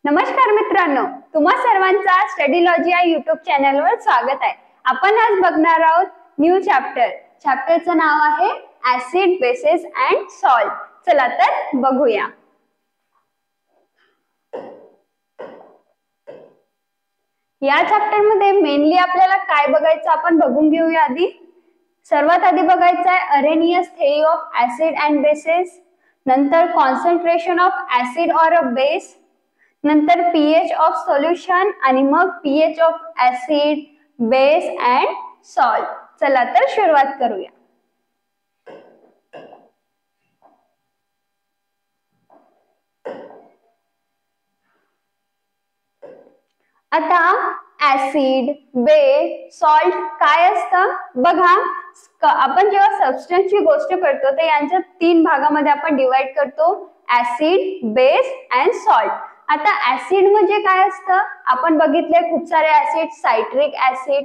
नमस्कार मित्रांनो, तुम्हा सर्वांचा स्टडीलॉजी या युट्यूब चॅनलवर स्वागत आहे। आपण आज बघणार आहोत न्यू चॅप्टरचं नाव आहे ऍसिड बेसेस अँड सॉल्ट। चला तर बघूया। या चॅप्टर मध्ये मेनली आपल्याला काय बघायचं आपण बघून घेऊया। सर्वात आधी बघायचं आहे Arrhenius theory of acid and bases, नंतर concentration of acid or a base, नंतर pH ऑफ सोल्युशन आणि मग pH of acid, base and salt. चला तर सुरुवात करूया। आता ऍसिड, बेस, सॉल्ट काय असतं बघा। आपण जेव्हा सबस्टन्सची गोष्ट करतो तर यांच्या तीन भागामध्ये आपण डिवाइड करतो, ऍसिड, बेस अँड सॉल्ट। आता ऍसिड म्हणजे काय असतं आपण बघितले खूप सारे ऍसिड, सायट्रिक ऍसिड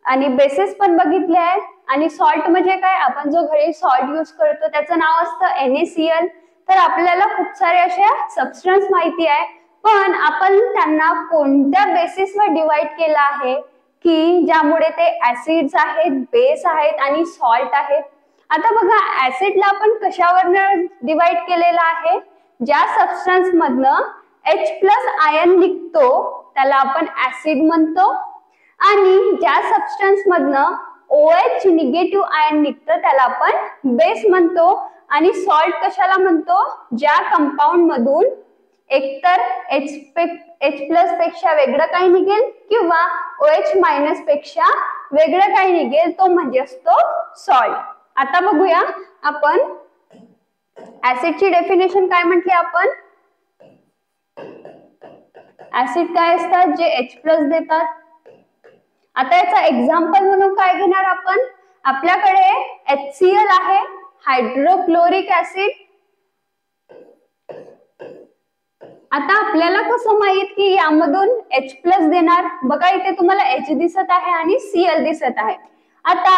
आणि बेसेस पण बघितले आहे। आणि सॉल्ट म्हणजे काय, आपण जो घरी सॉल्ट यूज करतो त्याचं नाव असतं NaCl। तर आपल्याला खूप सारे असे सबस्टन्स माहिती आहे, पण आपण त्यांना कोणत्या बेसिसवर डिवाइड केलं आहे की ज्यामुळे ते ऍसिड्स आहेत, बेस आहेत आणि सॉल्ट आहेत। आता बघा ऍसिडला आपण कशावरनं डिवाइड केलेलं आहे, ज्या सबस्टन्स मधनं H+ आयन निघतो त्याला आपण ऍसिड म्हणतो, आणि ज्या सबस्टन्स मधनं OH निगेटिव्ह आयन निघतं त्याला आपण बेस म्हणतो। आणि सॉल्ट कशाला म्हणतो, ज्या कंपाऊंड मधून एकतर H+ पेक्षा वेगळं काही निघेल किंवा OH- पेक्षा वेगळं काही निघेल तो म्हणजे असतो सॉल्ट। आता बघूया आपण ऍसिडची डेफिनेशन काय म्हटली आपण। ऍसिड काय असतात, जे H+ देतात। आता याचा एक्झाम्पल म्हणून काय घेणार आपण, आपल्याकडे HCl आहे, हायड्रोक्लोरिक ऍसिड। आता आपल्याला कसं माहित की यामधून H+ देणार, बघा इथे तुम्हाला H दिसत आहे आणि Cl दिसत आहे। आता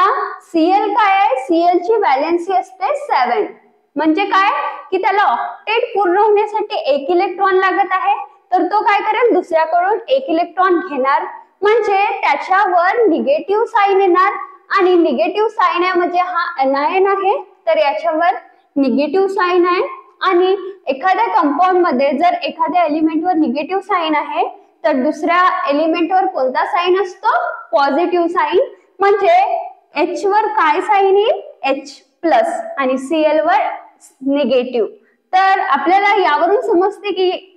Cl काय आहे, Cl ची व्हॅलेन्सी असते 7, म्हणजे काय की त्याला ऑक्टेट पूर्ण होण्यासाठी 1 इलेक्ट्रॉन लागत आहे, तर तो काय करेल दुसऱ्याकडून 1 इलेक्ट्रॉन घेणार, म्हणजे त्याच्यावर निगेटिव्ह साइन येणार। आणि निगेटिव्ह साइन आहे म्हणजे हा एनायन आहे, तर याच्यावर निगेटिव्ह साइन आहे। आणि एखाद्या कंपाऊंड मध्ये जर एखाद्या एलिमेंटवर निगेटिव्ह साइन आहे तर दुसऱ्या एलिमेंटवर कोणता साइन असतो, पॉझिटिव्ह साइन। म्हणजे H वर काय साइन येईल, H+ आणि Cl वर निगेटिव्ह। तर आपल्याला यावरून समजते की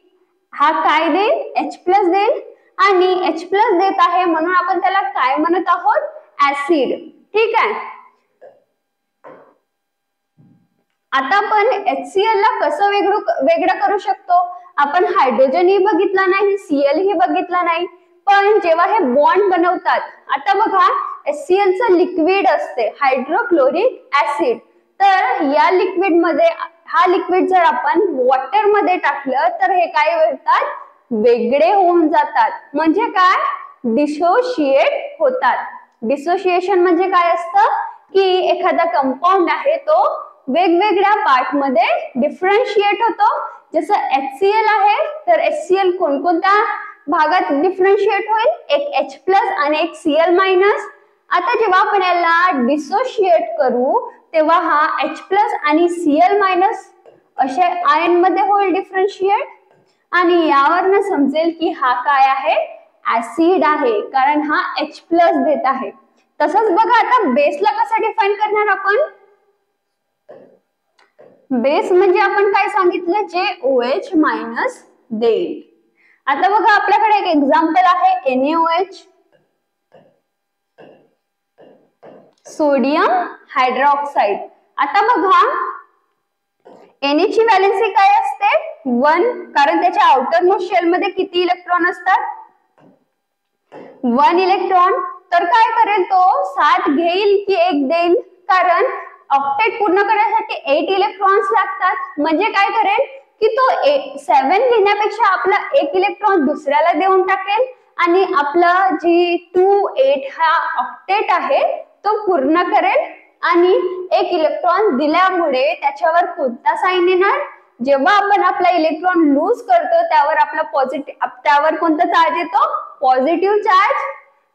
हा काय देईल, H+ देईल, आणि H+ देत आहे म्हणून आपण त्याला काय म्हणत आहोत, ऍसिड। ठीक आहे। आता आपण HCl ला कसं वेगळं करू शकतो, आपण हायड्रोजन ही बघितला नाही, Cl ही बघितला नाही, पण जेव्हा हे बॉन्ड बनवतात, आता बघा HCl चं लिक्विड असते हायड्रोक्लोरिक ऍसिड। तर या लिक्विड मध्ये हा लिक्विड जर आपण वॉटर मध्ये टाकलं तर हे काय होतात, वेगळे होऊन जातात, म्हणजे काय डिसोशिएट होतात। डिसोसिएशन म्हणजे काय असतं की एखादा कंपाऊंड आहे तो वेगवेगळ्या पार्ट मध्ये डिफरन्शिएट होतो। जसं HCl आहे तर HCl कोणकोणत्या भागात डिफरन्शिएट होईल, एक H+ आणि एक Cl-। आता जेव्हा आपण याला डिसोशिएट करू तेव्हा हा H+ आणि Cl- अशा आयन मध्ये होईल डिफरन्शिएट, आणि यावरनं समजेल की हा काय आहे, ऍसिड आहे, कारण हा H+ देत आहे। तसंच बघा आता बेसला कसं डिफाइन करणार आपण, बेस म्हणजे आपण काय सांगितलं, जे OH- देईल। आता बघा आपल्याकडे एक एक्झाम्पल आहे NaOH, सोडियम हायड्रॉक्साइड। आता बघा Na ची व्हॅलेन्सी काय असते, 1, कारण त्याच्या आउटर मोस्ट शेल मध्ये किती इलेक्ट्रॉन असतात, 1 इलेक्ट्रॉन। तर काय करेल तो 7 घेईल की 1 देईल, कारण ऑक्टेट पूर्ण करण्यासाठी 8 इलेक्ट्रॉन्स लागतात, म्हणजे काय करेल की तो 7 घेण्यापेक्षा आपला 1 इलेक्ट्रॉन दुसऱ्याला देऊन टाकेल, आणि आपला जी 2, 8 हा ऑक्टेट आहे तो पूर्ण करेल। आणि 1 इलेक्ट्रॉन दिल्यामुळे त्याच्यावर कोणता साइन येणार, जेव्हा आपण आपला इलेक्ट्रॉन लूज करतो त्यावर आपला त्यावर कोणता चार्ज येतो? Positive charge.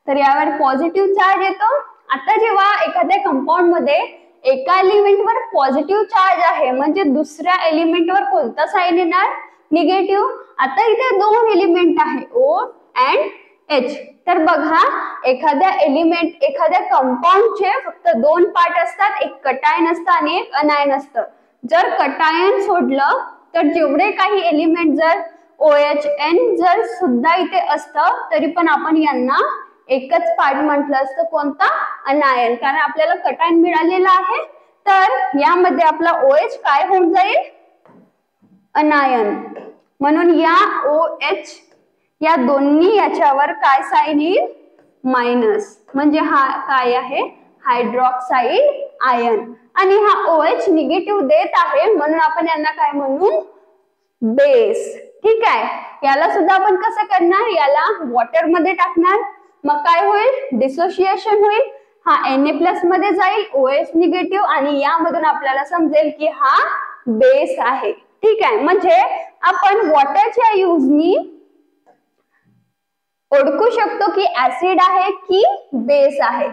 तर यावर पॉझिटिव्ह चार्ज येतो. आता जेव्हा एखाद्या कंपाऊंड मध्ये एका एलिमेंटवर पॉझिटिव्ह चार्ज आहे म्हणजे दुसऱ्या एलिमेंटवर कोणता साइन येणार? निगेटिव्ह. आता इथे दोन एलिमेंट आहे O अँड H. तर बघा एखाद्या कंपाऊंडचे फक्त दोन पार्ट असतात, एक कटायन असतं आणि एक अनायन असतं. जर कटायन सोडलं तर जेवढे काही एलिमेंट जर OHN जर सुद्धा इथे असतं तरी पण आपण यांना एकच पार्ट म्हटलं असतं, कोणता? अनायन. कारण आपल्याला कटायन मिळालेला आहे तर यामध्ये आपला OH काय होऊन जाईल? अनायन. म्हणून या OH या दोन्ही याच्यावर काय साइन येईल? मायनस. म्हणजे हा काय आहे? Hydroxide ion. आणि हा OH निगेटिव्ह देत आहे म्हणून आपण यांना काय म्हणू? बेस. ठीक आहे. याला सुद्धा आपण कसं करणार? याला वॉटर मध्ये टाकणार. मग काय होईल? डिसोसिएशन होईल. हा Na+ मध्ये जाईल, OH निगेटिव्ह, आणि यामधून आपल्याला समजेल की हा बेस आहे. ठीक आहे. म्हणजे आपण वॉटरच्या युजनी ओळखू शकतो की ऍसिड आहे की बेस आहे.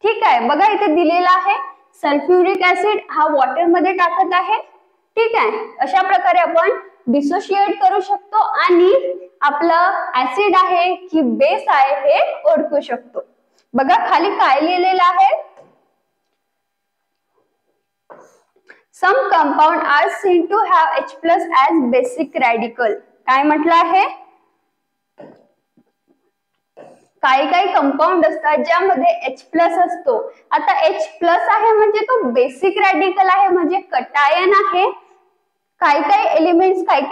ठीक आहे. बघा इथे दिलेला आहे सल्फ्युरिक ऍसिड हा वॉटर मध्ये टाकत आहे. ठीक आहे. अशा प्रकारे आपण डिसोशिएट करू शकतो आणि आपलं ऍसिड आहे की बेस आहे हे ओळखू शकतो. बघा खाली काय लिहिलेलं आहे? Some compound are seen to have H+ as basic radical. काय म्हटलं आहे? काही कंपाऊंड असतात ज्यामध्ये H+ असतो. आता H+ आहे म्हणजे तो बेसिक रॅडिकल आहे, म्हणजे कटायन आहे. काही एलिमेंट्स काही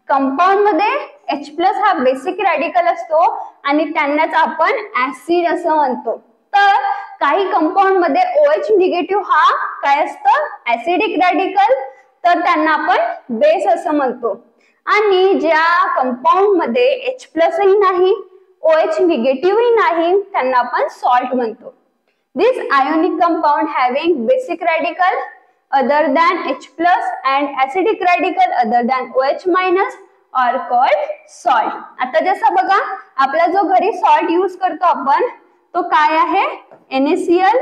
कंपाऊंड मध्ये H+ हा बेसिक रॅडिकल असतो आणि त्यांनाच आपण ऍसिड असं म्हणतो. तर काही कंपाऊंड मध्ये OH निगेटिव्ह हा काय असतं? ऍसिडिक रॅडिकल, तर त्यांना आपण बेस असं म्हणतो. आणि ज्या कंपाऊंड मध्ये H+ ही नाही, OH निगेटिव्ह ही नाही, त्यांना आपण सॉल्ट म्हणतो. This ionic compound having basic radical other than H+ and acidic radical other than OH- are called salt. आता जसं बघा आपला जो घरी सॉल्ट यूज करतो आपण तो काय आहे? NaCl.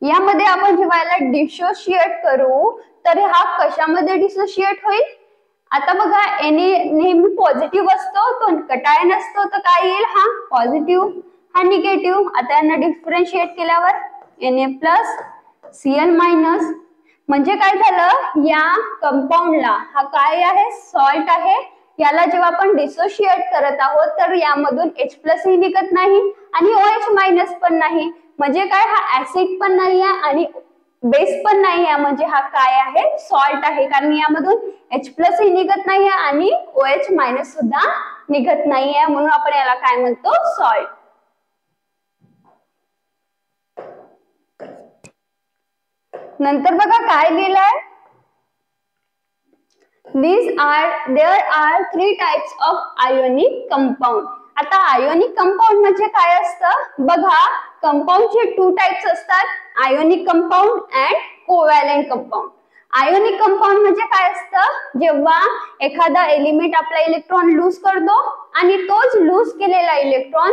यामध्ये आपण जेव्हा याला डिसोशिएट करू तर हा कशामध्ये डिसोशिएट होईल? आता बघा Na नेहमी पॉझिटिव्ह असतो, तो कटायन असतो, तर काय येईल? हा पॉझिटिव्ह, हा निगेटिव्ह. आता यांना डिफरन्शिएट केल्यावर Na+Cl-. म्हणजे काय झालं? या कंपाऊंडला हा काय आहे? सॉल्ट आहे. याला जेव्हा आपण डिसोशिएट करत आहोत तर यामधून H+ ही निघत नाही आणि OH- पण नाही. म्हणजे काय? हा ऍसिड पण नाही आहे आणि बेस पण नाही आहे. म्हणजे हा काय आहे? सॉल्ट आहे. कारण यामधून H+ ही निघत नाही आहे आणि OH- सुद्धा निघत नाही आहे, म्हणून आपण याला काय म्हणतो? सॉल्ट. नंतर बघा काय लिहिलंय? There are 3 types of ionic compound. आता आयोनिक कंपाऊंड म्हणजे काय असतं? बघा कंपाऊंडचे 2 टाइप्स असतात, ionic compound and covalent compound. Ionic compound म्हणजे काय असतं? जेव्हा एखादा एलिमेंट आपला इलेक्ट्रॉन लूज करतो आणि तोच लूज केलेला इलेक्ट्रॉन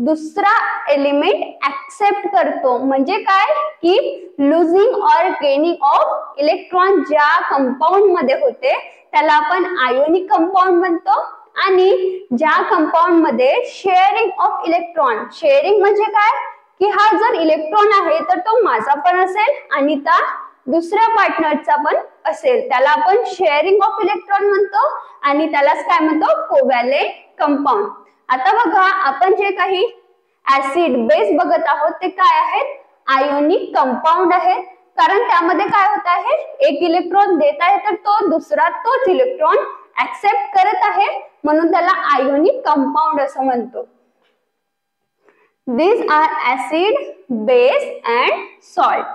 दुसरा एलिमेंट ऍक्सेप्ट करतो. म्हणजे काय? की losing or gaining of electron ज्या कंपाऊंड मध्ये होते त्याला आपण आयोनिक कंपाऊंड म्हणतो. आणि ज्या कंपाऊंड मध्ये शेअरिंग ऑफ इलेक्ट्रॉन, शेअरिंग म्हणजे काय? की हा जर इलेक्ट्रॉन आहे तर तो माझा पण असेल आणि त्या दुसऱ्या पार्टनरचा पण असेल, त्याला आपण शेअरिंग ऑफ इलेक्ट्रॉन म्हणतो आणि त्यालाच काय म्हणतो? Covalent compound. आता बघा आपण जे काही ऍसिड बेस बघत आहोत ते काय आहेत? आयोनिक कंपाऊंड आहेत. कारण त्यामध्ये काय होत आहे? एक इलेक्ट्रॉन देत आहे तर तो दुसरा तोच इलेक्ट्रॉन ऍक्सेप्ट करत आहे, म्हणून त्याला आयोनिक कंपाऊंड असं म्हणतो. These are acid, base and salt.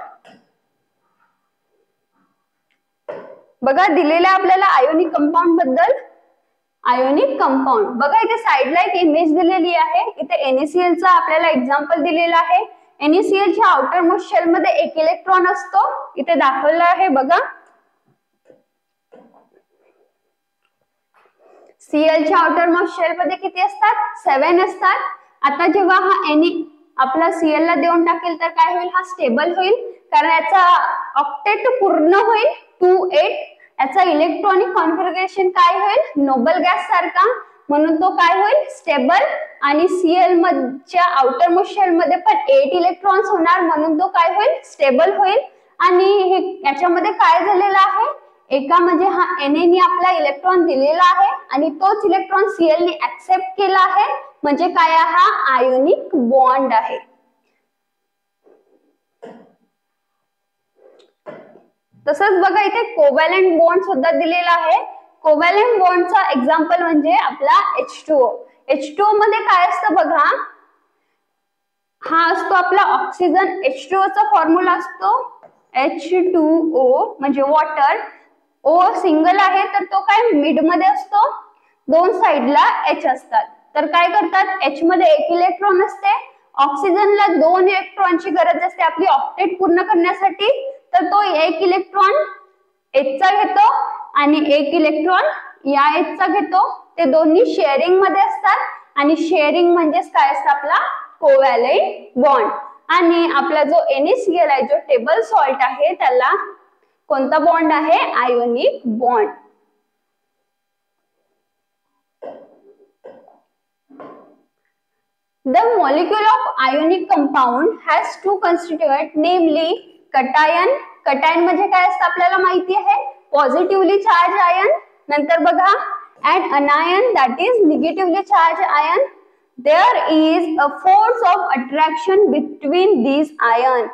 बघा दिलेलं आपल्याला आयोनिक कंपाऊंड बद्दल. आयोनिक कंपाऊंड बघा इथे साइडला एक इमेज दिलेली आहे. इथे NaCl चा आपल्याला एक्झाम्पल दिलेला आहे. NaCl च्या आउटर मोस्ट शेल मध्ये एक इलेक्ट्रॉन असतो, इथे दाखवलं आहे बघा. Cl च्या आउटर मोस्ट शेल मध्ये किती असतात? 7 असतात. आता जेव्हा हा Na आपला Cl ला देऊन टाकेल तर काय होईल? हा स्टेबल होईल, कारण याचा ऑक्टेट पूर्ण होईल 2,8. याचा इलेक्ट्रॉनिक कॉन्फिगरेशन काय होईल? नोबल गॅस सारखा, म्हणून तो काय होईल? स्टेबल. आणि Cl च्या आउटर मोस्ट शेल मध्ये पण 8 इलेक्ट्रॉन्स होणार, म्हणून तो काय होईल? स्टेबल होईल. आणि हे याच्यामध्ये काय झालेलं आहे? एका म्हणजे हा Na ने आपला इलेक्ट्रॉन दिलेला आहे आणि तोच इलेक्ट्रॉन Cl ने ऍक्सेप्ट केला आहे, म्हणजे काय? हा आयोनिक बॉन्ड आहे. तसंच बघा इथे कोव्हॅलेंट बॉन्ड सुद्धा दिलेला आहे. कोव्हॅलेंट बॉन्डचा एक्झाम्पल म्हणजे आपला H2O. H2O मध्ये काय असतं बघा, हा असतो आपला ऑक्सिजन. H2O चा फॉर्म्युला असतो H2O म्हणजे वॉटर. O सिंगल आहे तर तो काय मिड मध्ये असतो, दोन साइडला H असतात. तर काय करतात? H मध्ये 1 इलेक्ट्रॉन असते, ऑक्सिजनला 2 इलेक्ट्रॉनची गरज असते आपली ऑक्टेट पूर्ण करण्यासाठी, तर तो 1 इलेक्ट्रॉन H चा घेतो आणि 1 इलेक्ट्रॉन या H चा घेतो. ते दोन्ही शेअरिंग मध्ये असतात आणि शेअरिंग म्हणजेच काय असतं? आपला कोव्हॅलेंट बॉन्ड. आणि आपला जो NaCl आहे, जो टेबल सॉल्ट आहे, त्याला कोणता बॉन्ड आहे? Ionic bond. The molecule of ionic compound has two constituent, namely cation. cation म्हणजे काय असतं आपल्याला माहिती आहे? Positively charge ion. नंतर बघा and anion, that is negatively charged ion. There is a force of attraction between these ion.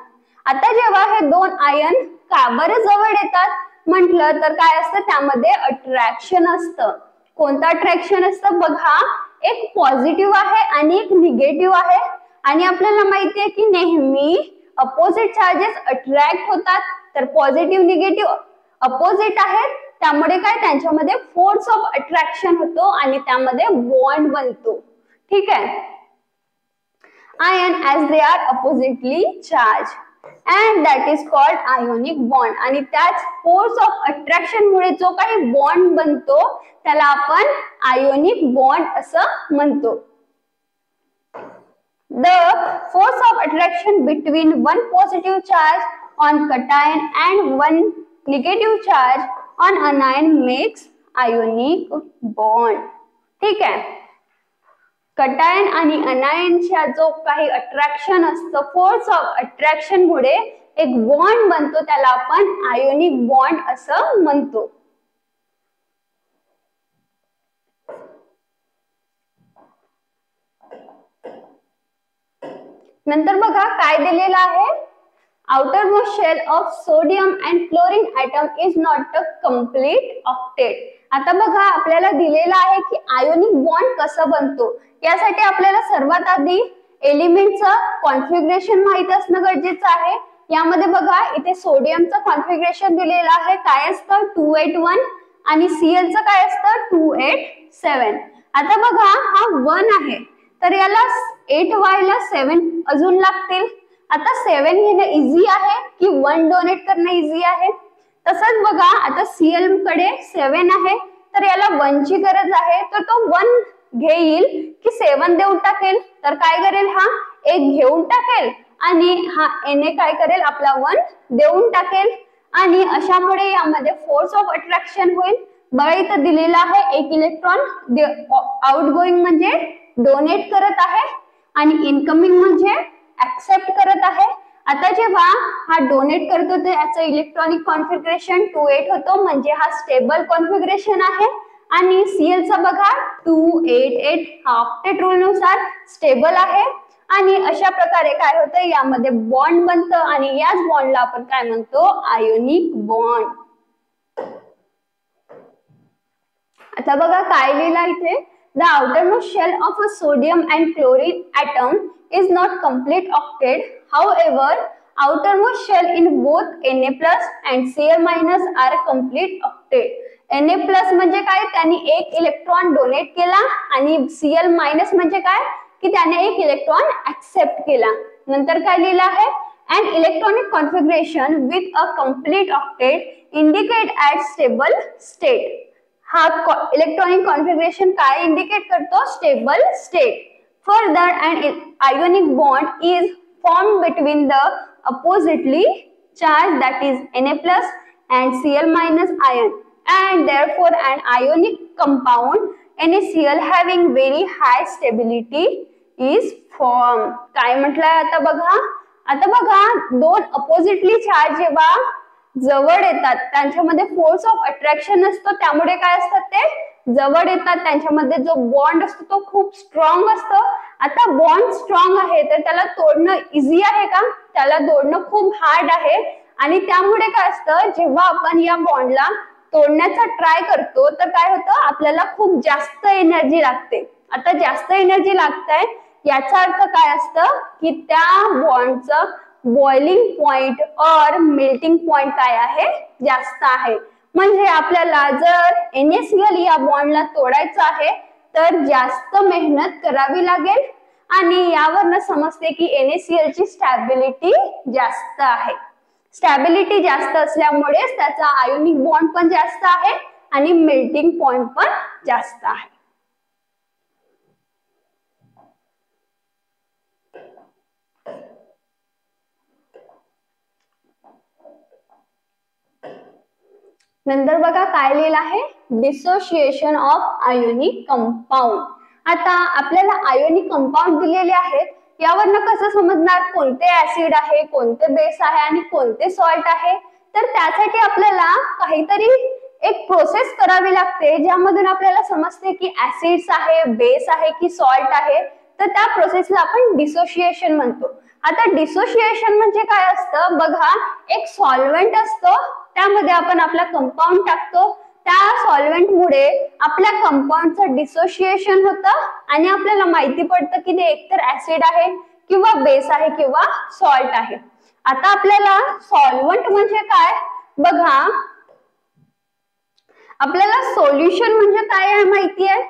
आता जेव्हा हे दोन आयन का बरं जवळ येतात म्हटलं तर काय असतं? त्यामध्ये अट्रॅक्शन असतं. कोणतं अट्रॅक्शन असतं? बघा, एक पॉझिटिव्ह आहे आणि एक निगेटिव्ह आहे. आणि आपल्याला माहिती आहे की नेहमी अपोजिट चार्जेस अट्रॅक्ट होतात. तर पॉझिटिव्ह निगेटिव्ह अपोजिट आहेत, त्यामुळे काय? त्यांच्यामध्ये फोर्स ऑफ अट्रॅक्शन होतो आणि त्यामध्ये बॉन्ड बनतो. ठीक आहे. Ion as they are oppositely charge and that is called ionic bond. आणि त्याच फोर्स ऑफ अट्रॅक्शन मुळे जो काही बॉन्ड बनतो त्याला आपण आयोनिक बॉन्ड असं म्हणतो. The force of attraction between one positive charge on cation and one negative charge on anion makes ionic bond. ठीक आहे. कटायन आणि अनायनच्या जो काही अट्रॅक्शन असतं, फोर्स ऑफ अट्रॅक्शन मुळे एक बॉन्ड बनतो, त्याला आपण आयोनिक बॉन्ड असं म्हणतो. नंतर बघा काय दिलेलं आहे? outermost shell of sodium and chlorine atom is not a complete octet. आता बघा आपल्याला दिलेला आहे की आयोनिक बॉन्ड कसं बनतो. यासाठी आपल्याला सर्वात आधी एलिमेंटचं कॉन्फिगरेशन माहित असणं गरजेचं आहे. यामध्ये बघा इथे सोडियमचं कॉन्फिगरेशन दिलेलं आहे, काय असतं? 281. आणि Cl चं काय असतं? 287. आता बघा हा 1 आहे तर याला 8 व्हायला 7 अजून लागतील. आता 7 घेणं इझी आहे की 1 डोनेट करणं इझी आहे? तसंच बघा आता Cl कडे 7 आहे तर याला 1 ची गरज आहे, तर तो 1 घेईल की 7 देऊन टाकेल? तर काय करेल? हा 1 घेऊन टाकेल आणि हा Na काय करेल? आपला 1 देऊन टाकेल. आणि अशामुळे यामध्ये फोर्स ऑफ अट्रॅक्शन होईल. बघा इथं दिलेला आहे 1 इलेक्ट्रॉन आउट गोइंग म्हणजे डोनेट करत आहे आणि इनकमिंग म्हणजे ऍक्सेप्ट करत आहे. आता जेव्हा हा डोनेट करतो तर याचं इलेक्ट्रॉनिक कॉन्फिगरेशन 2,8 होतो, म्हणजे हा स्टेबल कॉन्फिगरेशन आहे. आणि Cl चा बघा 288 हा ऑक्टेट रूल नुसार स्टेबल आहे. आणि अशा प्रकारे काय होतं? यामध्ये बॉन्ड बनतं आणि याच बॉन्डला आपण काय म्हणतो? Ionic bond. आता बघा काय लिहिलं इथे? The outermost shell of a sodium and chlorine atom is not complete octet. However, outermost shell in both Na+ and Cl- are complete octet. Na+ म्हणजे काय? त्याने 1 इलेक्ट्रॉन डोनेट केला आणि Cl- म्हणजे काय? की त्याने 1 इलेक्ट्रॉन ऍक्सेप्ट केला. नंतर काय लिहिलं आहे? An electronic configuration with a complete octet indicate at stable state. हा इलेक्ट्रॉनिक कॉन्फिगरेशन काय इंडिकेट करतो? Stable state. Further an ionic bond is form between the oppositely charged, that is Na plus and Cl minus ion, and therefore an ionic compound NaCl having very high stability is formed. काय म्हटलंय आता बघा दोन oppositely charge जेव्हा जवळ येतात त्यांच्यामध्ये force of attraction असतो, त्यामुळे काय असतात ते जवळ येतात, त्यांच्यामध्ये जो बॉन्ड असतो तो खूप स्ट्रॉंग असतो. आता बॉन्ड स्ट्रॉंग आहे तर त्याला तोडणं इझी आहे का? त्याला तोडणं खूप हार्ड आहे. आणि त्यामुळे काय असतं, जेव्हा आपण या बॉन्डला तोडण्याचा ट्राय करतो तर काय होतं, आपल्याला खूप जास्त एनर्जी लागते. आता जास्त एनर्जी लागते याचा अर्थ काय असतं की त्या बॉन्डचं बॉइलिंग पॉइंट और मेल्टिंग पॉइंट काय आहे? जास्त आहे. म्हणजे आपल्याला जर NaCl या बॉन्डला तोडायचं आहे तर जास्त मेहनत करावी लागेल आणि यावरनं समजते की NaCl ची स्टॅबिलिटी जास्त आहे. स्टॅबिलिटी जास्त असल्यामुळेच त्याचा आयोनिक बॉन्ड पण जास्त आहे आणि मेल्टिंग पॉइंट पण जास्त आहे. नंतर बघा काय लिहिलं आहे? Dissociation of ionic compound. आता आपल्याला आयोनिक कंपाऊंड दिलेले आहेत, यावरनं कसं समजणार कोणते ऍसिड आहे, कोणते बेस आहे आणि कोणते सॉल्ट आहे? तर त्यासाठी आपल्याला काहीतरी एक प्रोसेस करावी लागते ज्यामधून आपल्याला समजते की ऍसिड्स आहे, बेस आहे की सॉल्ट आहे. तर त्या प्रोसेसला आपण डिसोसिएशन म्हणतो. आता डिसोसिएशन म्हणजे काय असतं बघा, एक सॉल्व्हेंट असतो त्यामध्ये आपण आपला कंपाऊंड टाकतो, त्या सॉल्व्हेंट मुळे आपल्या कंपाऊंडचं डिसोसिएशन होतं आणि आपल्याला माहिती पडतं की ते एकतर ऍसिड आहे किंवा बेस आहे किंवा सॉल्ट आहे. आता आपल्याला सॉल्व्हेंट म्हणजे काय बघा, आपल्याला सोल्युशन म्हणजे काय आहे माहिती आहे?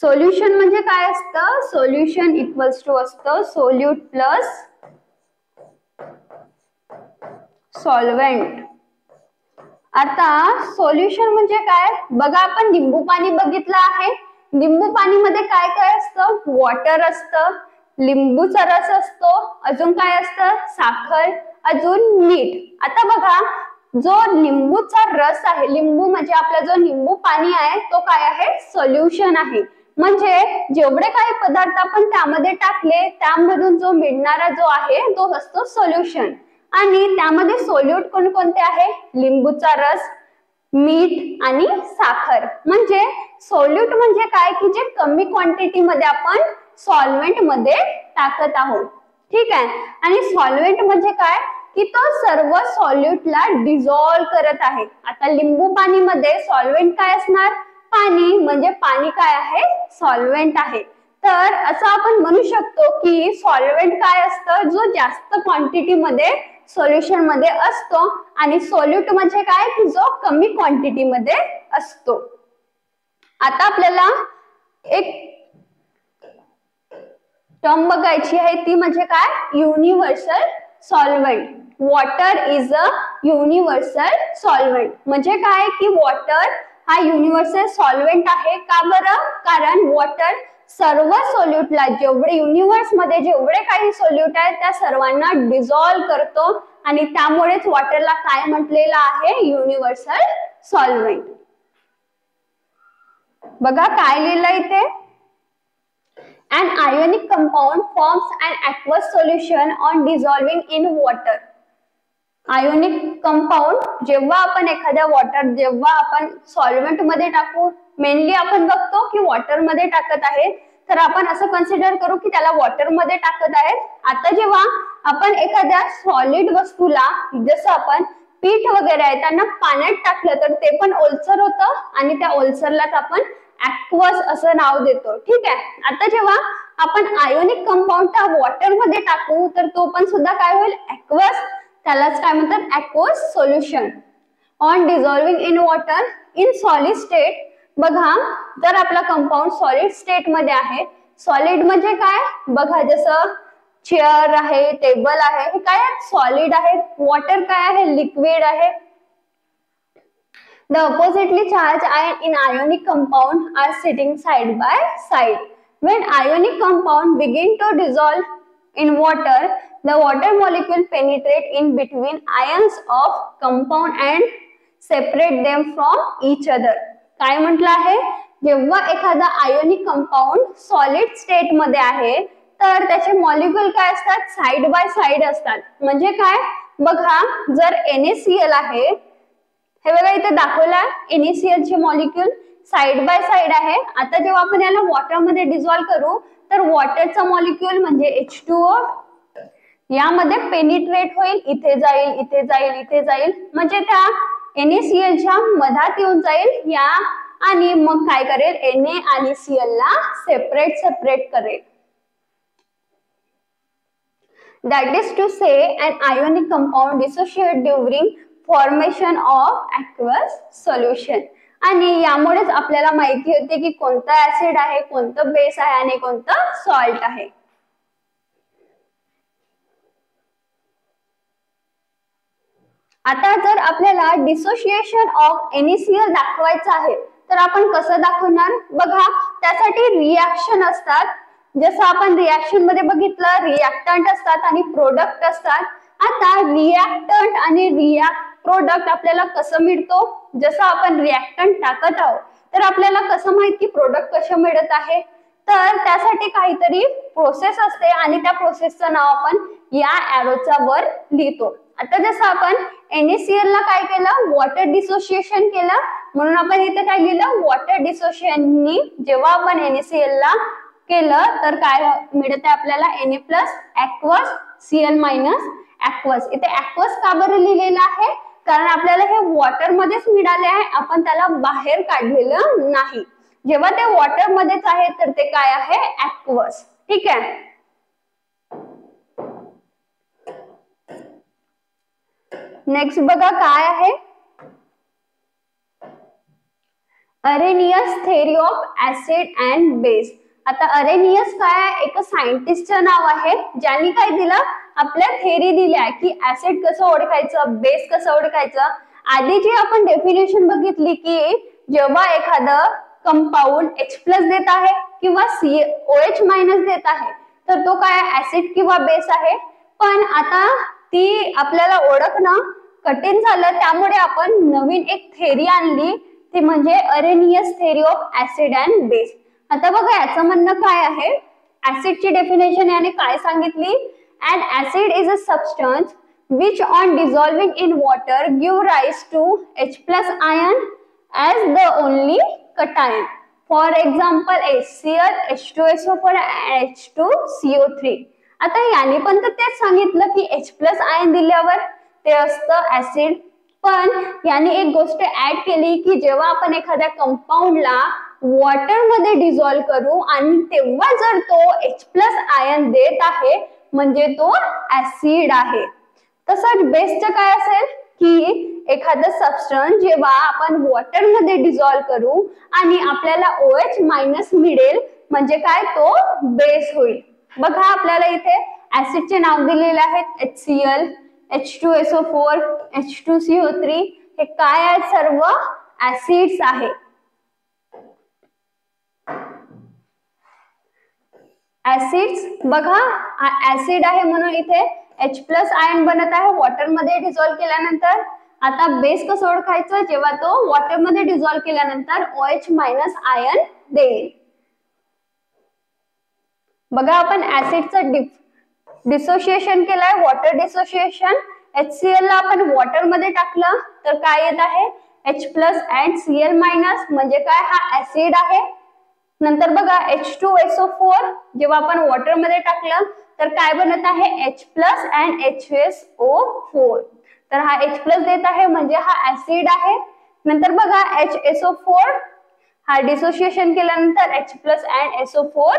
सोल्युशन म्हणजे काय असतं? सोल्युशन इक्वल्स टू असतं सोल्यूट प्लस सॉल्व्हेंट. आता सोल्युशन म्हणजे काय बघा, आपण लिंबू पाणी बघितलं आहे. लिंबू पाणी मध्ये काय काय असतं? वॉटर असतं, लिंबूचा रस असतो, अजून काय असतं? साखर, अजून मीठ. आता बघा जो लिंबूचा रस आहे, लिंबू म्हणजे आपला जो लिंबू पाणी आहे तो काय आहे? सोल्युशन आहे. म्हणजे जेवढे काही पदार्थ आपण त्यामध्ये टाकले त्यामधून जो मिळणारा जो आहे तो असतो सोल्युशन. आणि त्यामध्ये सोल्यूट कोणकोणते आहे? लिंबूचा रस, मीठ आणि साखर. म्हणजे सोल्यूट म्हणजे काय की जे कमी क्वांटिटी मध्ये आपण सॉल्व्हेंट मध्ये टाकत आहोत. ठीक आहे. आणि सॉल्व्हेंट म्हणजे काय की तो सर्व सॉल्यूटला डिझॉल्व करत आहे. आता लिंबू पाणी मध्ये सॉल्व्हेंट काय असणार? पाणी. म्हणजे पाणी काय आहे? सॉल्व्हेंट आहे. तर असं आपण म्हणू शकतो की सॉल्व्हेंट काय असतं? जो जास्त क्वांटिटी मध्ये सोल्युशन मध्ये असतो आणि सोल्यूट म्हणजे काय की जो कमी क्वांटिटी मध्ये असतो. आता आपल्याला एक टर्म बघायची आहे ती म्हणजे काय? Universal solvent. Water is a universal solvent. म्हणजे काय की वॉटर हा युनिव्हर्सल सॉल्व्हेंट आहे. का बरं? कारण वॉटर सर्व सोल्यूटला, जेवढे युनिव्हर्स मध्ये जेवढे काही सोल्यूट आहेत त्या सर्वांना डिझॉल्व करतो आणि त्यामुळेच वॉटरला काय म्हटलेलं आहे? Universal solvent. बघा काय लिहिलंय इथे? An ionic compound forms an aqueous solution on dissolving in water. Ionic compound जेव्हा आपण एखाद्या वॉटर, जेव्हा आपण सॉल्व्हेंट मध्ये टाकू, मेनली आपण बघतो की वॉटर मध्ये टाकत आहे तर आपण असं कन्सिडर करू की त्याला वॉटर मध्ये टाकत आहे. आता जेव्हा आपण एखाद्या सॉलिड वस्तूला, जसं आपण पीठ वगैरे आहे त्यांना पाण्यात टाकलं तर ते पण ओलसर होतं आणि त्या ओलसरलाच आपण ऍक्वस असं नाव देतो. ठीक आहे. आता जेव्हा आपण आयोनिक कंपाऊंडला वॉटर मध्ये टाकू तर तो पण सुद्धा काय होईल? ऍक्वस. त्यालाच काय म्हणतात? Aqueous solution. On dissolving in water in solid state. बघा जर आपला कंपाऊंड सॉलिड स्टेट मध्ये आहे, सॉलिड म्हणजे काय बघा, जसं चेअर आहे, टेबल आहे, हे काय सॉलिड आहे. वॉटर काय आहे? लिक्विड आहे. The oppositely charged ion in ionic compound are sitting side by side. When ionic compound begin to dissolve in water, the water molecule penetrate in between ions of compound and separate them from each other. काय म्हटलं आहे, जेव्हा एखादा ionic compound solid state मध्ये आहे तर त्याचे molecule काय असतात, साइड बाय साइड असतात. म्हणजे काय बघा, जर NaCl आहे, हे बघा इथे दाखवला NaCl चे मॉलिक्यूल साइड बाय साइड आहे. आता जेव्हा आपण याला वॉटर मध्ये डिसॉल्व्ह करू तर वॉटरचा मॉलिक्यूल म्हणजे H2O यामध्ये पेनिट्रेट होईल, इथे जाईल, इथे जाईल, इथे जाईल, म्हणजे त्या NaCl च्या मधात येऊन जाईल या आणि मग काय करेल, Na आणि Cl ला सेपरेट करेल. That is to say, an ionic compound dissociate during formation of aqueous solution. आणि यामुळेच आपल्याला माहिती होते की कोणता ऍसिड आहे, कोणतं बेस आहे आणि कोणतं सॉल्ट आहे. आता जर आपल्याला डिसोसिएशन ऑफ NaCl दाखवायचं आहे तर आपण कसं दाखवणार बघा, त्यासाठी रिएक्शन असतात. जसं आपण रिएक्शन मध्ये बघितलं, रिएक्टंट असतात आणि प्रोडक्ट असतात. आता रिएक्टंट आणि प्रोडक्ट आपल्याला कसं मिळतो, जसं आपण रिएक्टंट टाकत आहोत तर आपल्याला कसं माहित की प्रोडक्ट कसं मिळत आहे, तर त्यासाठी काहीतरी प्रोसेस असते आणि त्या प्रोसेसचं नाव आपण या एरोच्या वर लिहितो. आता जसं आपण NaCl ला काय केलं, वॉटर डिसोसिएशन केलं, म्हणून आपण इथे काय लिहिलं, वॉटर डिसोसिएशननी जेव्हा आपण NaCl ला केलं तर काय मिळते आपल्याला, Na plus aqueous Cl minus aqueous. इथे ऍक्वस का बरं लिहिलेलं आहे, कारण आपल्याला हे वॉटर मध्येच मिळाले आहे, आपण त्याला बाहेर काढलेलं नाही. जेव्हा ते वॉटर मध्येच आहे तर ते काय आहे, ऍक्वस. ठीक आहे. नेक्स्ट बघा काय आहे, Arrhenius theory of acid and base. आता अरेनियस काय आहे, एक सायंटिस्टचं नाव आहे ज्यांनी काय दिलं, आपल्या थेअरी दिल्या की ऍसिड कसं ओळखायचं, बेस कसं ओळखायचं. आधी जी आपण डेफिनेशन बघितली की जेव्हा एखादं कंपाऊंड H+ देत आहे किंवा OH- देत आहे तर तो काय ऍसिड किंवा बेस आहे. पण आता ती आपल्याला ओळखणं कठीण झालं, त्यामुळे आपण नवीन एक थेअरी आणली, ती म्हणजे Arrhenius theory of acid and base. आता बघा याचं म्हणणं काय आहे, ऍसिडची डेफिनेशन याने काय सांगितली, an acid is a substance which on dissolving in water give rise to H+ ion as the only cation. For example, HCl, H2SO4 and H2CO3. आता याने पण तर तेच सांगितलं की H+ आयन दिल्यावर ते असतं ऍसिड. पण याने एक गोष्ट ऍड केली की जेव्हा आपण एखाद्या कंपाऊंडला वॉटर मध्ये डिसॉल्व करू आणि तेव्हा जर तो H+ आयन देत आहे म्हणजे तो ऍसिड आहे. तसंच बेसचं काय असेल की एखादं सबस्टन्स जेव्हा आपण वॉटर मध्ये डिसॉल्व करू आणि आपल्याला OH- मिळेल म्हणजे काय, तो बेस होईल. बघा आपल्याला इथे ऍसिडचे नाव दिलेले आहेत, HCl, H2SO4, H2CO3. हे काय आहेत, सर्व ऍसिड्स आहे. ऍसिड्स बघा, ऍसिड आहे म्हणून इथे H+ आयन बनत आहे वॉटर मध्ये डिसॉल्व केल्यानंतर. आता बेस कसं ओळखायचं, जेव्हा तो वॉटर मध्ये डिसॉल्व केल्यानंतर OH- आयन देईल. बघा आपण ऍसिडचं डिसोसिएशन केलंय, वॉटर डिसोसिएशन. HCl ला आपण वॉटर मध्ये टाकलं तर काय येत आहे, H+ अँड Cl- म्हणजे काय, हा ऍसिड आहे. नंतर बघा H2SO4 जेव्हा आपण वॉटर मध्ये टाकलं तर काय बनत आहे, H+ अँड HSO4. तर हा H+ देत आहे म्हणजे हा ऍसिड आहे. नंतर बघा HSO4 हा डिसोसिएशन केल्यानंतर H+ अँड SO4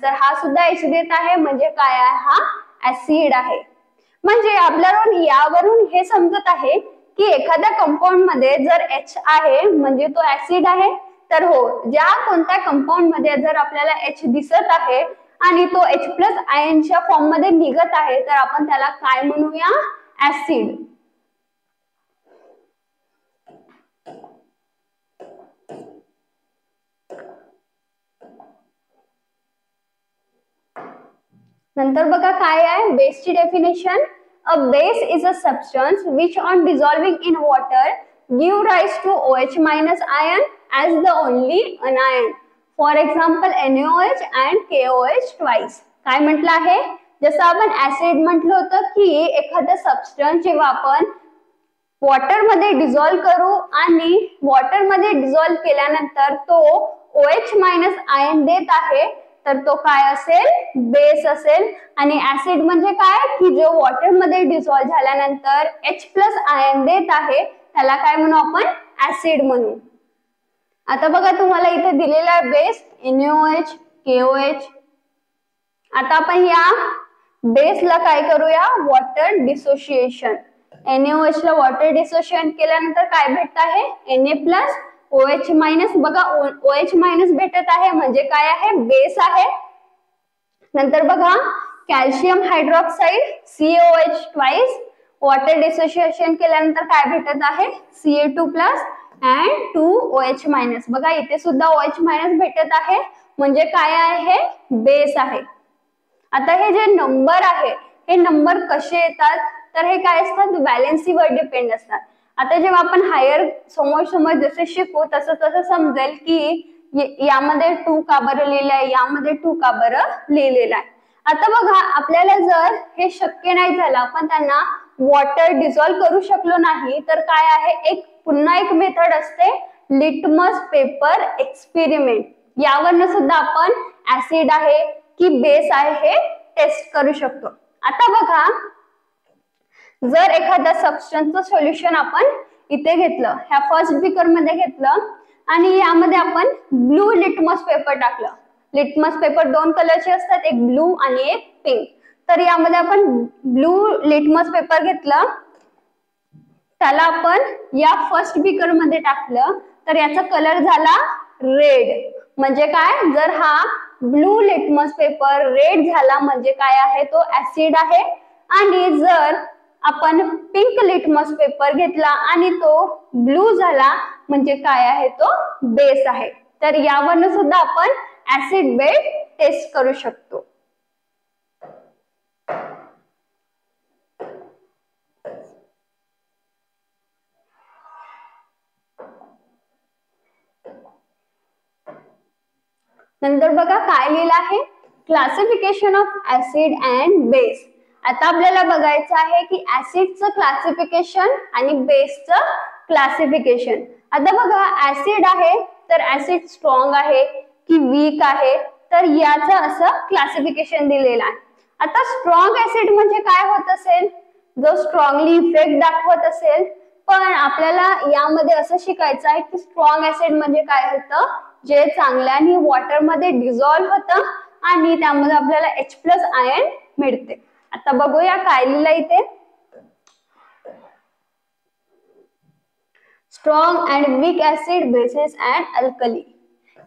तर हा सुद्धा H देत आहे म्हणजे काय आहे, हा ऍसिड आहे. म्हणजे आपल्याला यावरून हे समजत आहे की एखाद्या कंपाऊंड मध्ये जर H आहे म्हणजे तो ऍसिड आहे. तर हो, ज्या कोणत्या कंपाऊंड मध्ये जर आपल्याला H दिसत आहे आणि तो H+ आयनच्या फॉर्म मध्ये निघत आहे तर आपण त्याला काय म्हणूया, ऍसिड. नंतर बघा काय आहे बेसची definition. A base is a substance which on dissolving in water give rise to OH minus ion as the only anion. For example NaOH and KOH twice. काय म्हटलं आहे, जसं आपण ऍसिड म्हटलं होतं की एखादा सबस्टन्स जेव्हा आपण वॉटर मध्ये डिझॉल्व्ह करू आणि वॉटर मध्ये डिझॉल्व्ह केल्यानंतर तो OH मायनस आयन देत आहे, तर तो काय असेल, बेस असेल. आणि ऍसिड म्हणजे काय की जो वॉटर मध्ये डिझॉल्व्ह झाल्यानंतर H प्लस आयन देत आहे, त्याला काय म्हणू आपण, ऍसिड म्हणू. आता बघा तुम्हाला इथे दिलेला आहे बेस NaOH KOH. आता आपण या बेसला काय करूया, वॉटर डिसोसिएशन. NaOH ला वॉटर डिसोसिएशन केल्यानंतर काय भेटत आहे, Na प्लस OH मायनस. बघा OH मायनस भेटत आहे म्हणजे काय आहे, बेस आहे. नंतर बघा calcium hydroxide CaOH twice, water dissociation केल्यानंतर काय भेटत आहे, Ca2 plus and 2OH minus. बघा इथे सुद्धा OH मायनस भेटत आहे म्हणजे काय आहे, बेस आहे. आता हे जे नंबर आहे हे नंबर कसे येतात, तर हे काय असतात, व्हॅलेन्सीवर डिपेंड असतात. आता जेव्हा आपण हायर समोर जसे शिकू तसं तसं समजेल की यामध्ये 2 का बरं लिहिलं आहे, यामध्ये 2 का बरं लिहिलेलं आहे. आता बघा आपल्याला जर हे शक्य नाही झालं, आपण त्यांना वॉटर डिझॉल्व्ह करू शकलो नाही, तर काय आहे, पुन्हा एक मेथड असते, लिटमस पेपर एक्सपेरिमेंट. यावरनं सुद्धा आपण ऍसिड आहे की बेस आहे हे टेस्ट करू शकतो. आता बघा जर एखादा सबस्टन्सचं सोल्युशन आपण इथे घेतलं, ह्या फर्स्ट बीकर मध्ये घेतलं आणि यामध्ये आपण ब्लू लिटमस पेपर टाकलं. लिटमस पेपर 2 कलरचे असतात, एक ब्लू आणि एक पिंक. तर यामध्ये आपण ब्लू लिटमस पेपर घेतलं, त्याला आपण या फर्स्ट बीकर मध्ये टाकलं, तर याचा कलर झाला रेड. म्हणजे काय, जर हा ब्लू लिटमस पेपर रेड झाला म्हणजे काय आहे, तो ऍसिड आहे. आणि जर आपण पिंक लिटमस पेपर घेतला आणि तो ब्लू झाला म्हणजे काय आहे, तो बेस आहे. तर यावरनं सुद्धा आपण ऍसिड बेस टेस्ट करू शकतो. नंतर बघा काय लिहिलं आहे, classification of acid and base. आता आपल्याला बघायचं आहे की ऍसिडचं क्लासिफिकेशन आणि बेसचं क्लासिफिकेशन. आता बघा ऍसिड आहे तर ऍसिड स्ट्रॉंग आहे की वीक आहे, तर याचं असं क्लासिफिकेशन दिलेलं आहे. आता स्ट्रॉंग ऍसिड म्हणजे काय होत असेल, जो स्ट्रॉंगली इफेक्ट दाखवत असेल. पण आपल्याला यामध्ये असं शिकायचं आहे की स्ट्रॉंग ऍसिड म्हणजे काय होतं, जे चांगल्याने वॉटर मध्ये डिझॉल्व्ह होतं आणि त्यामध्ये आपल्याला H प्लस आयन मिळते. आता बघूया काय लिहिलं इथे, strong and weak acid, bases and alkali.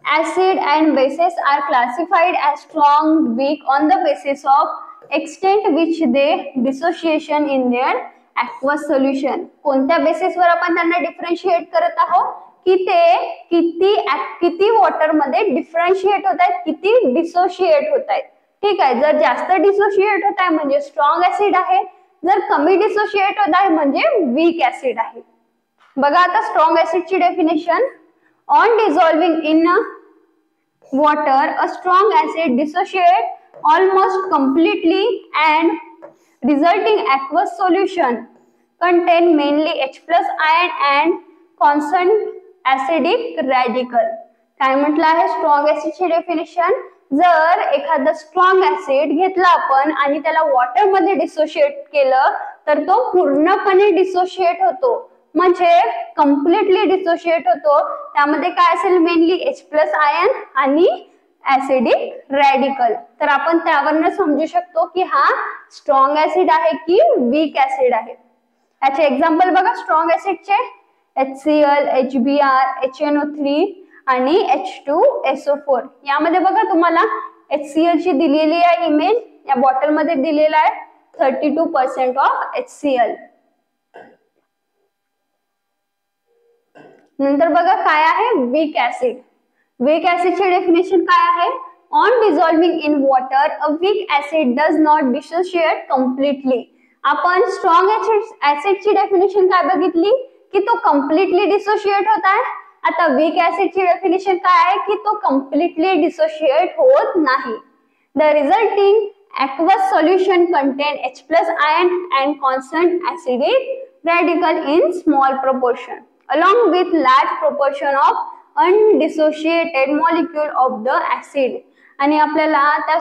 Acid and bases are classified as strong, weak on the basis of extent which they dissociation in their aqueous solution. कोणत्या बेसिसवर आपण त्यांना डिफरन्शिएट करत आहोत की ते किती वॉटर मध्ये डिफरन्शिएट होत आहेत, किती डिसोशिएट होत आहेत. ठीक आहे, जर जास्त डिसोशिएट होत आहे म्हणजे स्ट्रॉंग ऍसिड आहे, जर कमी डिसोशिएट होत आहे म्हणजे वीक ऍसिड आहे. बघा आता स्ट्रॉंग ऍसिडची definition. On dissolving in water, a strong acid dissociates almost completely and resulting aqueous solution contain mainly H plus ion and constant acidic radical. काय म्हटलं आहे स्ट्रॉंग ऍसिडची डेफिनेशन, जर एखादा स्ट्रॉंग ऍसिड घेतला आपण आणि त्याला वॉटर मध्ये डिसोशिएट केलं तर तो पूर्णपणे डिसोशिएट होतो, म्हणजे कम्प्लिटली डिसोशिएट होतो. त्यामध्ये काय असेल, मेनली H प्लस आयन आणि ऍसिडिक रॅडिकल. तर आपण त्यावरनं समजू शकतो की हा स्ट्रॉंग ऍसिड आहे की वीक ऍसिड आहे. याचे एक्झाम्पल बघा स्ट्रॉंग ऍसिडचे, HCl, HBr, HNO3 आणि H2SO4. यामध्ये बघा तुम्हाला HCl ची दिलेली आहे इमेज, या बॉटल मध्ये दिलेला आहे 32% ऑफ HCl. नंतर बघा काय आहे वीक ऍसिड. वीक ऍसिडचे डेफिनेशन काय आहे, on dissolving in water a weak acid does not dissociate completely. आपण स्ट्रॉंग ऍसिडची डेफिनेशन काय बघितली की तो कम्प्लिटली डिसोशिएट होत आहे. आता वीक ऍसिडची डेफिनेशन काय आहे की तो कम्प्लिटली डिसोशिएट होत नाही. The resulting aqueous solution contain H plus ion and constant acidic radical in small proportion along with large proportion of undissociated molecule of the acid. आणि आपल्याला त्या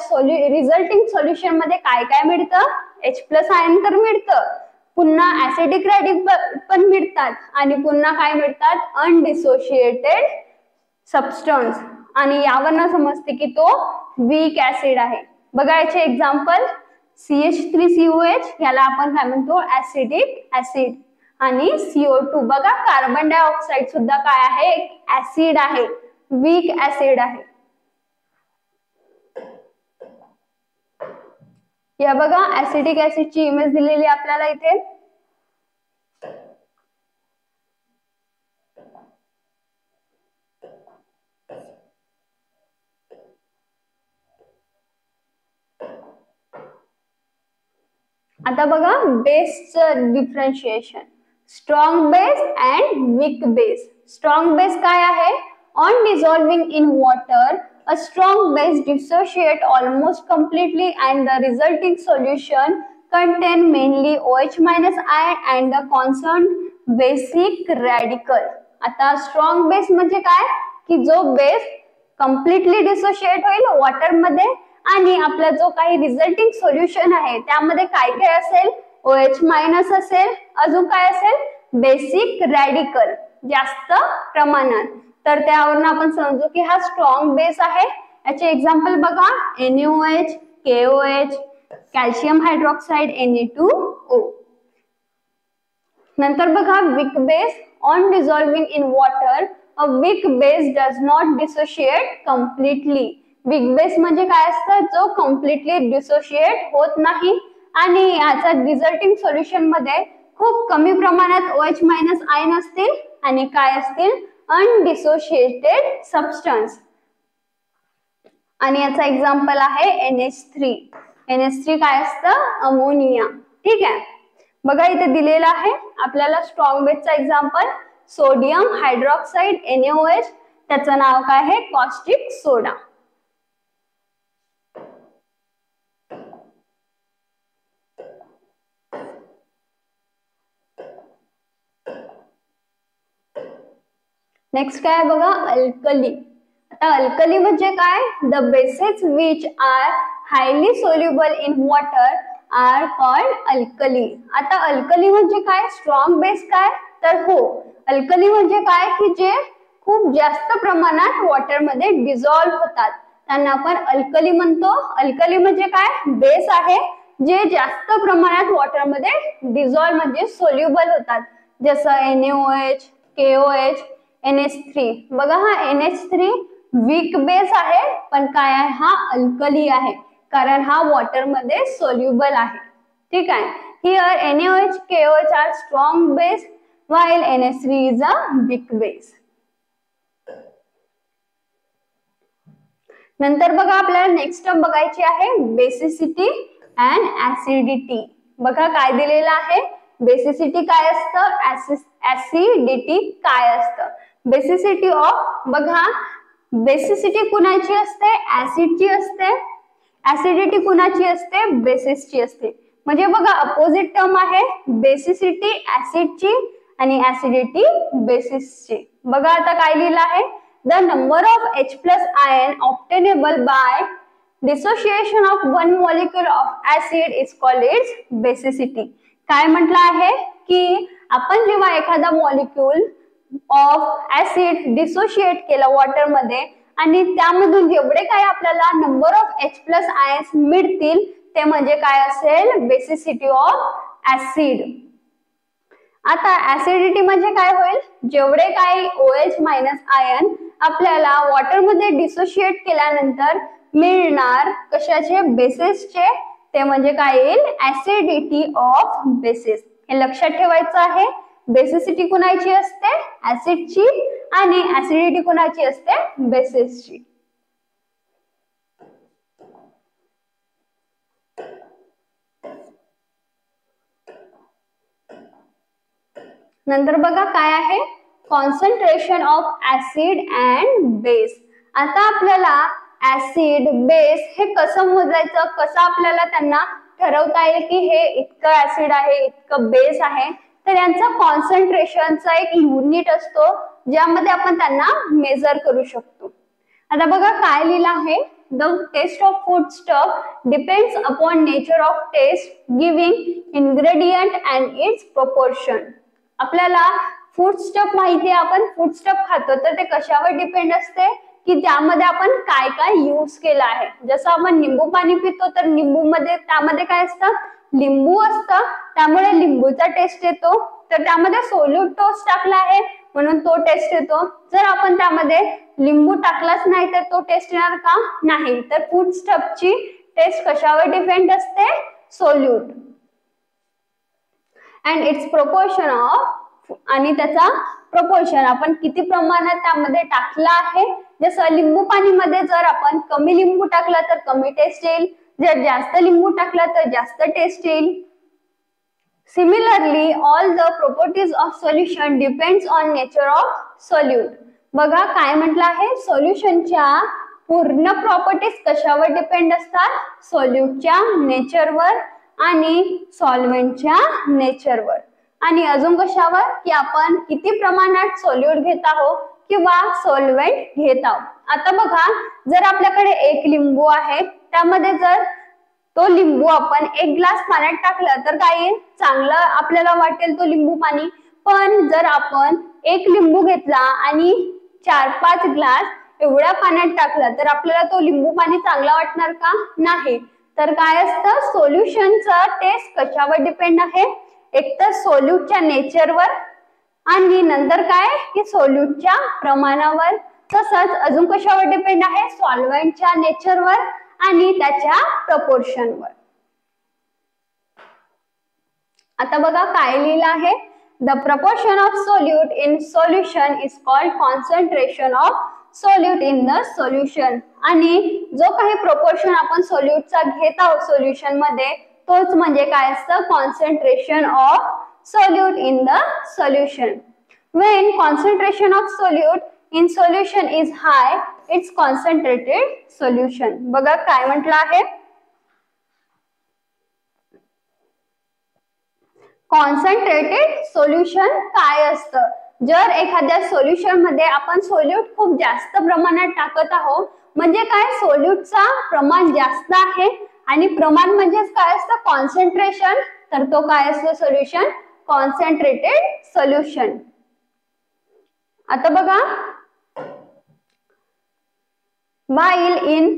रिझल्टिंग सोल्युशन मध्ये काय काय मिळतं? H प्लस आयन तर मिळतं, पुन्हा ऍसिडिक रॅडिकल पण मिळतात आणि पुन्हा काय मिळतात? अनडिसोशिएटेड सबस्टन्स. आणि यावरनं समजते की तो वीक ऍसिड आहे. बघा याचे एक्झाम्पल CH3COH याला आपण काय म्हणतो? Acidic acid. आणि CO2 बघा कार्बन डायऑक्साइड सुद्धा काय आहे? एक ऍसिड आहे, वीक ऍसिड आहे. या बघा ऍसिडिक ऍसिडची इमेज दिलेली आपल्याला इथे. आता बघा बेसचं differentiation, strong base and weak base. Strong base काय आहे? On dissolving in water a strong base dissociate almost completely and the resulting solution contain mainly OH minus ion and the constant basic radical. आता strong base म्हणजे काय की जो base completely dissociate होईल water मध्ये आणि आपला जो काही रिझल्टिंग सोल्युशन आहे त्यामध्ये काय काय असेल? OH मायनस असेल, अजून काय असेल? बेसिक रॅडिकल जास्त प्रमाणात. तर त्यावरून आपण समजू की हा स्ट्रॉंग बेस आहे. याचे एक्झाम्पल बघा NaOH, KOH, calcium hydroxide Na2O. नंतर बघा weak base on dissolving in water a weak base does not dissociate completely. Weak base म्हणजे काय असतं? जो कम्प्लिटली डिसोशिएट होत नाही आणि याचा रिझल्टिंग सोल्युशन मध्ये खूप कमी प्रमाणात OH मायनस आयन असतील आणि काय असतील? अनडिसोशिएटेड सबस्टन्स. आणि याचा एक्झाम्पल आहे NH3. NH3 काय असतं? अमोनिया. ठीक आहे. बघा इथे दिलेला आहे आपल्याला स्ट्रॉंग बेसचा एक्झाम्पल सोडियम हायड्रॉक्साइड NaOH. त्याचं नाव काय आहे? कॉस्टिक सोडा. नेक्स्ट काय बघा अल्कली. आता अल्कली म्हणजे काय? The bases which are highly soluble in water are called alkali. आता अल्कली म्हणजे काय? स्ट्रॉंग बेस काय? तर हो, अल्कली म्हणजे काय की जे खूप जास्त प्रमाणात वॉटर मध्ये डिझॉल्व्ह होतात त्यांना आपण अल्कली म्हणतो. अल्कली म्हणजे काय? बेस आहे जे जास्त प्रमाणात वॉटर मध्ये डिझॉल्व्ह म्हणजे सोल्युबल होतात, जसं NaOH, KOH, NH3. बघा हा NH3 वीक बेस आहे पण काय आहे? हा अल्कली आहे कारण हा वॉटर मध्ये सोल्युबल आहे. ठीक आहे. Here NaOH, KOH are strong base while NH3 is a weak base. नंतर बघा आपल्याला नेक्स्ट टर्म बघायची आहे बेसिसिटी अँड ऍसिडिटी. बघा काय दिलेलं आहे? बेसिसिटी काय असतं? ऍसिडिटी काय असतं? बेसिसिटी ऑफ बघा बेसिसिटी कुणाची असते? ऍसिडची असते. ऍसिडिटी कुणाची असते? बेसिसची असते. म्हणजे बघा अपोजिट टर्म आहे बेसिसिटी ऍसिडची आणि ऍसिडिटी बेसिसची. बघा आता काय लिहिलं आहे? The number of H plus ion obtainable by dissociation of one molecule of acid is called its basicity. काय म्हटलं आहे की आपण जेव्हा एखादा मॉलिक्यूल ऑफ ऍसिड डिसोशिएट केला वॉटर मध्ये आणि त्यामधून जेवढे काही आपल्याला number of H plus ions मिळतील ते म्हणजे काय असेल? Basicity of acid. आता ऍसिडिटी म्हणजे काय होईल? जेवढे काही OH मायनस आयन आपल्याला वॉटर मध्ये डिसोशिएट केल्यानंतर मिळणार कशाचे? बेसिसचे. ते म्हणजे काय येईल? Acidity of basis. हे लक्षात ठेवायचं आहे. बेसिसिटी कुणाची असते? ऍसिडची आणि ऍसिडिटी कुणाची असते? बेसिसची. नंतर बघा काय आहे, concentration of acid and base. आता आपल्याला ऍसिड बेस हे कसं मोजायचं, कसं आपल्याला त्यांना ठरवता येईल की हे इतकं ऍसिड आहे इतकं बेस आहे. तर यांचा कॉन्सन्ट्रेशनचा एक युनिट असतो ज्यामध्ये आपण त्यांना मेजर करू शकतो. आता बघा काय लिहिलं आहे, the taste of food stuff depends upon nature of taste giving ingredient and its proportion. आपल्याला फूड स्टफ माहिती आहे, आपण फूड स्टफ खातो तर ते कशावर डिपेंड असते की त्यामध्ये आपण काय काय यूज केलं आहे. जसं आपण लिंबू पाणी पितो तर लिंबू मध्ये त्यामध्ये काय असतं, लिंबू असतं, त्यामुळे लिंबूचा टेस्ट येतो. तर त्यामध्ये सोल्युटोस टाकला आहे म्हणून तो टेस्ट येतो. जर आपण त्यामध्ये लिंबू टाकलाच नाही तर तो टेस्ट येणार का, नाही. तर फूड स्टफची टेस्ट कशावर डिपेंड असते, solute and its proportion of, आणि त्याचा प्रोपोर्शन आपण किती प्रमाणात त्यामध्ये टाकला आहे. जसं लिंबू पाणी मध्ये जर आपण कमी लिंबू टाकला तर कमी टेस्ट येईल, जर जास्त लिंबू टाकला तर जास्त टेस्ट येईल. Similarly all the properties of solution depends on nature of solute. बघा काय म्हटलं आहे, सोल्युशनच्या पूर्ण प्रॉपर्टीज कशावर डिपेंड असतात, सोल्यूटच्या नेचरवर आणि सॉल्व्हेंटच्या नेचरवर. आणि अजून कशावर की आपण किती प्रमाणात सोल्यूट घेत आहोत किंवा सॉल्व्हेंट घेत आहोत. आता बघा जर आपल्याकडे एक लिंबू आहे, त्यामध्ये जर तो लिंबू आपण एक ग्लास पाण्यात टाकला तर काय चांगलं आपल्याला वाटेल तो लिंबू पाणी. पण जर आपण एक लिंबू घेतला आणि 4-5 ग्लास एवढ्या पाण्यात टाकला तर आपल्याला तो लिंबू पाणी चांगला वाटणार का, नाही. तर काय असतं, सोल्युशनचा टेस्ट कशावर डिपेंड आहे, एक तर सोल्यूटच्या नेचरवर आणि नंतर काय की सोल्यूटच्या प्रमाणावर. तसंच अजून कशावर डिपेंड आहे, सॉल्व्हेंटच्या नेचरवर आणि त्याच्या प्रपोर्शनवर. आता बघा काय लिहिलं आहे, the proportion of solute in solution is called concentration of solute in the solution. आणि जो काही प्रोपोर्शन आपण सोल्यूटचा घेत आहोत सोल्युशन मध्ये तोच म्हणजे काय असतं, concentration of solute in the solution. When concentration of solute in solution is hi it's concentrated solution. बघा काय म्हटलं आहे, कॉन्सन्ट्रेटेड सोल्युशन काय असतं, जर एखाद्या सोल्युशन मध्ये आपण सोल्यूट खूप जास्त प्रमाणात टाकत आहोत म्हणजे काय, सोल्यूटचा प्रमाण जास्त आहे आणि प्रमाण म्हणजेच काय असतं, कॉन्सन्ट्रेशन. तर तो काय असतो सोल्युशन, कॉन्सन्ट्रेटेड सोल्युशन. आता बघा, while in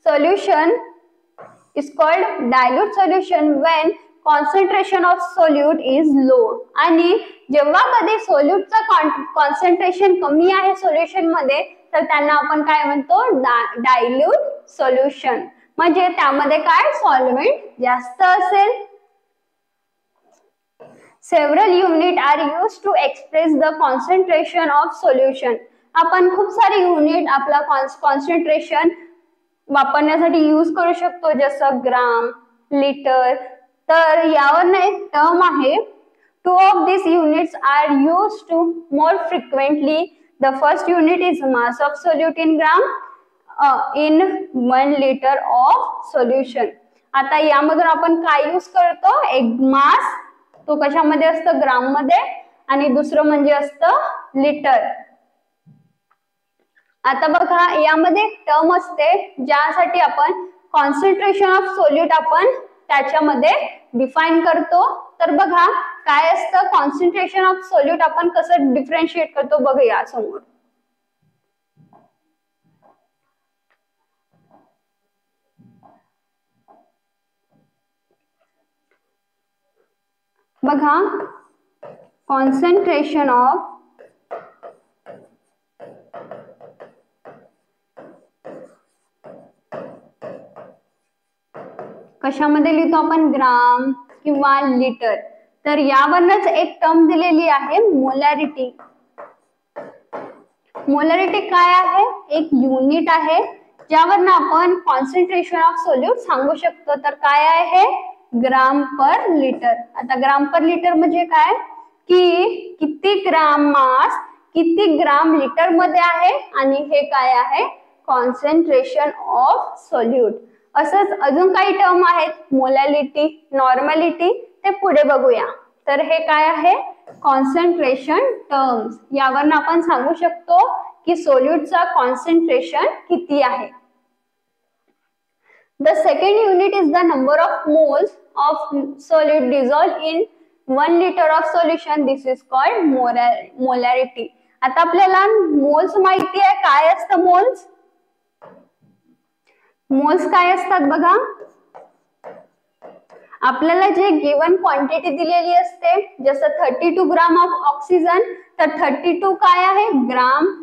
solution is called dilute solution when concentration of solute is low. आणि जेव्हा कधी सोल्यूटचा कॉन्सन्ट्रेशन कमी आहे सोल्युशन मध्ये तर त्यांना आपण काय म्हणतो, डायल्यूट सोल्युशन. म्हणजे त्यामध्ये काय सॉल्व्हेंट जास्त असेल. Several unit are used to express the concentration of solution. आपण खूप सारे युनिट आपला कॉन्सन्ट्रेशन वापरण्यासाठी यूज करू शकतो, जसं ग्राम, लिटर. तर यावर एक टर्म आहे, 2 of these units are used to more frequently. The first unit is mass of solute in gram in 1 liter of solution. आता यामधून आपण काय यूज करतो, एक मास, तो कशामध्ये असतं, ग्राम मध्ये, आणि दुसरं म्हणजे असतं लिटर. आता बघा यामध्ये टर्म असते ज्यासाठी आपण कॉन्सन्ट्रेशन ऑफ सोल्यूट आपण त्याच्यामध्ये डिफाइन करतो. तर बघा काय असतं, कॉन्सन्ट्रेशन ऑफ सोल्यूट आपण कसं डिफरेंशिएट करतो बघूया समोर. बघा कॉन्सन्ट्रेशन ऑफ कशामध्ये लिहितो आपण, ग्राम किंवा लिटर. तर यावरच एक टर्म दिलेली आहे, मोलॅरिटी. मोलॅरिटी काय आहे, एक युनिट आहे ज्यावरनं आपण कॉन्सन्ट्रेशन ऑफ सोल्यूट सांगू शकतो. तर काय आहे, ग्राम पर लिटर. आता ग्राम पर लिटर म्हणजे काय की किती ग्राम मास किती ग्राम लिटर मध्ये आहे आणि हे काय आहे कॉन्सन्ट्रेशन ऑफ सोल्यूट. असंच अजून काही टर्म आहेत मोलॅलिटी नॉर्मॅलिटी ते पुढे बघूया. तर हे काय आहे कॉन्सन्ट्रेशन टर्म्स. यावरून आपण सांगू शकतो की सोल्यूटचा कॉन्सन्ट्रेशन किती आहे. The second unit is the number of moles of solid dissolved in 1 liter of solution. This is called molarity. आता आपल्याला मोल्स माहिती आहे. काय असतं मोल्स? मोल्स काय असतात बघा. आपल्याला जे गिवन क्वांटिटी दिलेली असते जसं 32 ग्राम ऑफ ऑक्सिजन तर 32 काय आहे ग्राम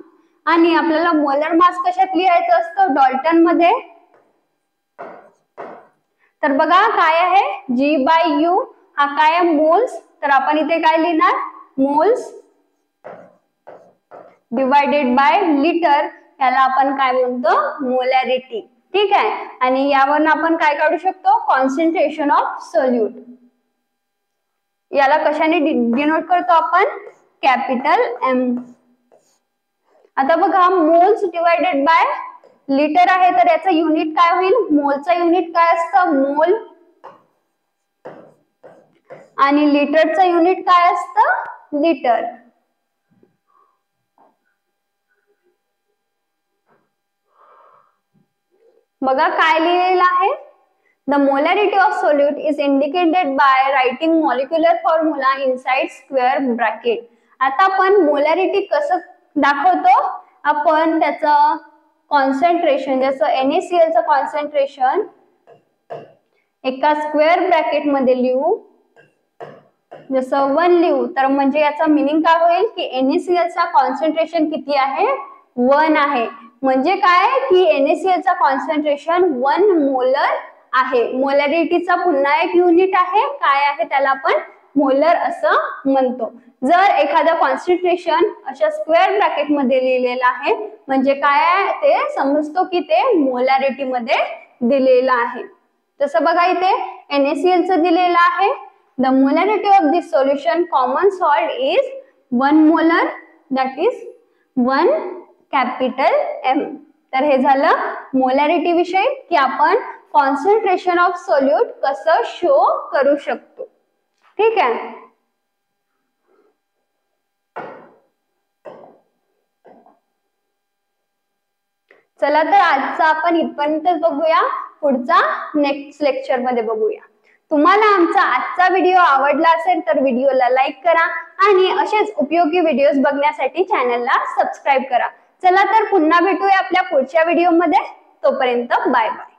आणि आपल्याला मोलर मास कशात लिहायचं असतं डॉल्टन मध्ये. तर बघा काय आहे G/U हा काय आहे मोल्स. तर आपण इथे काय लिहिणार मोल्स डिवायडेड बाय लिटर याला आपण काय म्हणतो मोलॅरिटी. ठीक आहे. आणि यावरून आपण काय काढू शकतो कॉन्सन्ट्रेशन ऑफ सोल्यूट. याला कशाने डिनोट करतो आपण कॅपिटल M. आता बघा मोल्स डिवायडेड बाय लिटर आहे तर याचं युनिट काय होईल मोलचा युनिट काय असतं मोल आणि लिटरचं युनिट काय असतं लिटर. बघा काय लिहिलेलं आहे the molarity of solute is indicated by writing molecular formula inside square bracket. आता आपण मोलॅरिटी कसं दाखवतो आपण त्याचं कॉन्सन्ट्रेशन जसं NaCl चं कॉन्सन्ट्रेशन एका स्क्वेअर ब्रॅकेट मध्ये लिहू जसं 1 लिहू तर म्हणजे याचा मीनिंग काय होईल की NaCl चा कॉन्सन्ट्रेशन किती आहे 1 आहे. म्हणजे काय की NaCl चा कॉन्सन्ट्रेशन 1 मोलर आहे. मोलॅरिटीचा पुन्हा एक युनिट आहे काय आहे त्याला आपण मोलर असं म्हणतो. जर एखादा कॉन्सन्ट्रेशन अशा स्क्वेअर ब्रॅकेट मध्ये लिहिलेलं आहे म्हणजे काय आहे ते समजतो की ते मोलॅरिटी मध्ये दिलेलं आहे. तसं बघा इथे NaCl चं दिलेलं आहे the molarity of this solution common salt is 1 molar that is 1 capital M. तर हे झालं मोलॅरिटी विषयी की आपण कॉन्सन्ट्रेशन ऑफ सोल्यूट कसं शो करू शकतो. ठीक आहे. चला तर आजचा आपण इथपर्यंतच बघूया. पुढचा नेक्स्ट लेक्चर मध्ये बघूया. तुम्हाला आमचा आजचा व्हिडिओ आवडला असेल तर व्हिडिओला लाईक करा आणि असेच उपयोगी व्हिडिओज बघण्यासाठी चॅनलला सबस्क्राईब करा. चला तर पुन्हा भेटूया आपल्या पुढच्या व्हिडिओमध्ये. तोपर्यंत बाय बाय.